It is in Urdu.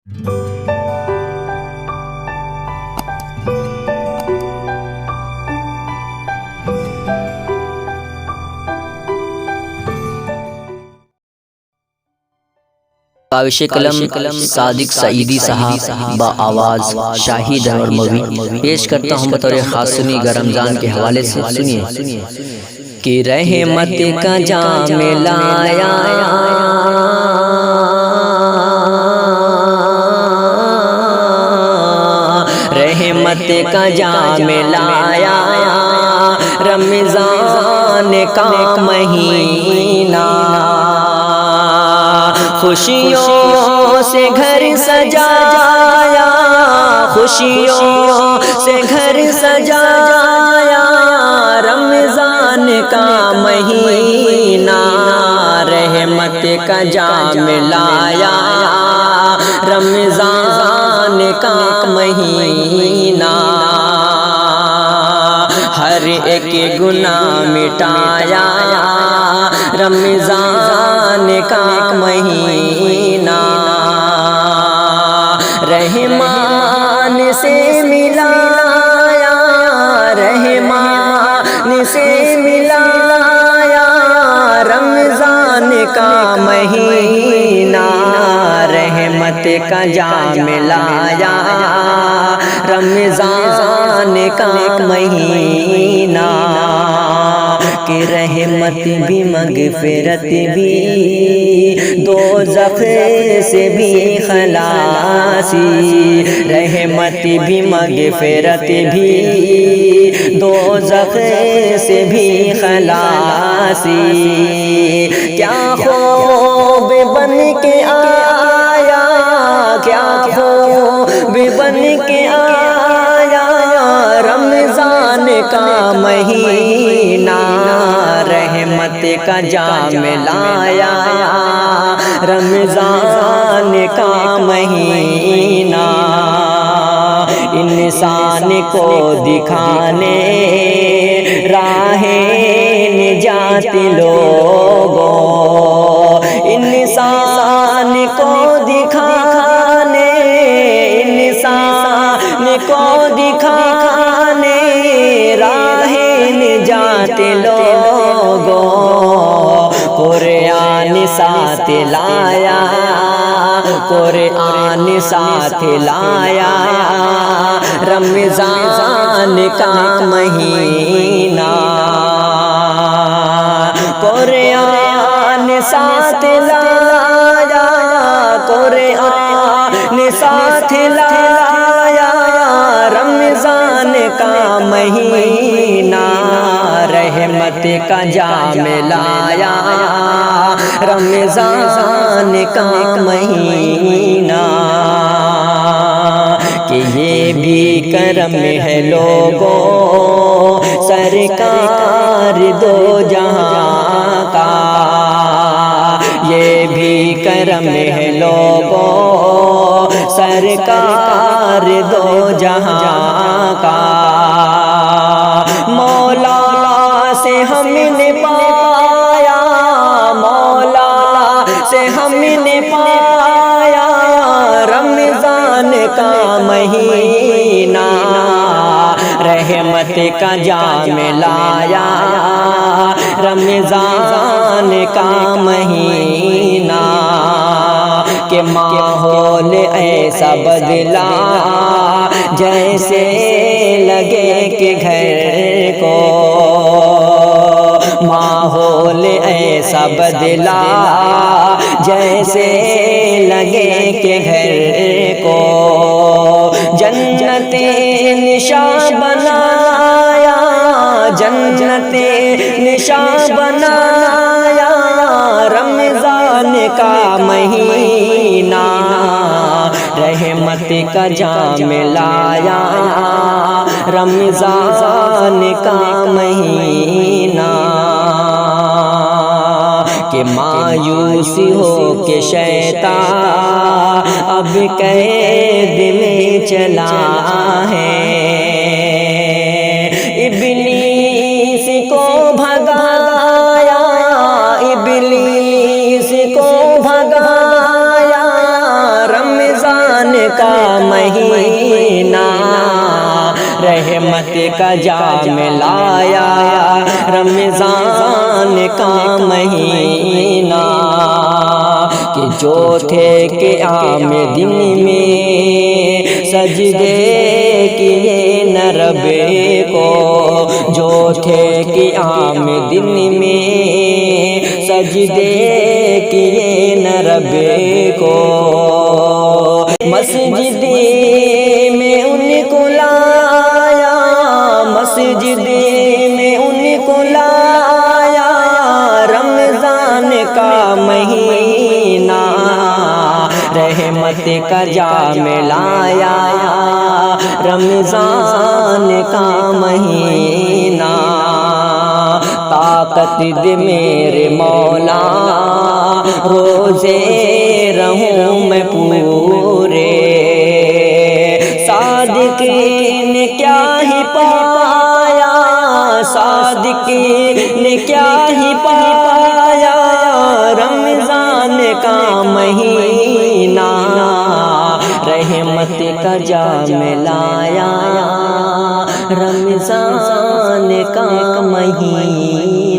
کاوش قلم صادق سعیدی صاحب با آواز شاہد اور موی پیش کرتا ہوں بطور خاص سنیے گا رمضان کے حوالے سے سنیے کہ رحمت کا جام لایا رحمت کا جام لایا رمضان کا مہینہ خوشیوں سے گھر سجایا خوشیوں سے گھر سجایا رمضان کا مہینہ رحمت کا جام لایا رمضان کا مہینہ ہر ایک گناہ مٹایا رمضان کا مہینہ رحمان سے ملایا رحمان سے ملایا رمضان کا مہینہ رحمت کا جام لایا رمضان کا مہینہ کہ رحمت بھی مغفرت بھی دوزخ سے بھی خلاصی رحمت بھی مغفرت بھی دوزخ سے بھی خلاصی کیا خوب بن کے آیا کیا خوب بن کے آیا رمضان کا مہینہ رحمت کا جام لایا رمضان کا مہینہ انسان کو دکھانے راہ نجات لوگوں انسان کو دکھانے انسان کو دکھانے راہ نجات لوگوں قرآن ساتھ لایا قرآن ساتھ لایا رمضان کا مہینہ قرآن ساتھ لایا قرآن ساتھ لایا رمضان کا مہینہ رحمت کا جام لایا رمضان کا مہینہ کہ یہ بھی کرم ہے لوگوں سرکار دو جہاں کا یہ بھی کرم ہے لوگوں سرکار دو جہاں کا مولا سے ہم نے پایا مولا سے ہم نے پایا رمضان کا مہینہ رحمت کا جام لایا رمضان کا مہینہ کہ ماحول ایسا بدلا جیسے لگے کہ گھر کو ماحول ایسا بدلا جیسے لگے کہ گھر کو جنت نشان بنایا جنت نشان بنایا رمضان کا مہینہ رحمت کا جام لایا رمضان کا مہینہ کہ مایوس ہو کے شیطان اب قید میں چلا ہے ابلیس کو بھگایا ابلیس کو بھگایا رمضان کا مہینہ رحمت کا جام لایا رمضان کا مہینہ کہ چوتھے کے عام دن میں سجدے کیے نہ رب کو چوتھے کے عام دن میں سجدے کیے نہ رب کو مسجد میں ان کو لایا مسجد میں ان کو لایا رمضان کا مہینہ رحمت کا جام لایا رمضان کا مہینہ طاقت دے میرے مولا روزے رہوں میں پورے صادق نے کیا ہی پایا صادق نے کیا ہی پایا رمضان کا مہینہ رحمت کا جام لایا رمضان کا مہینہ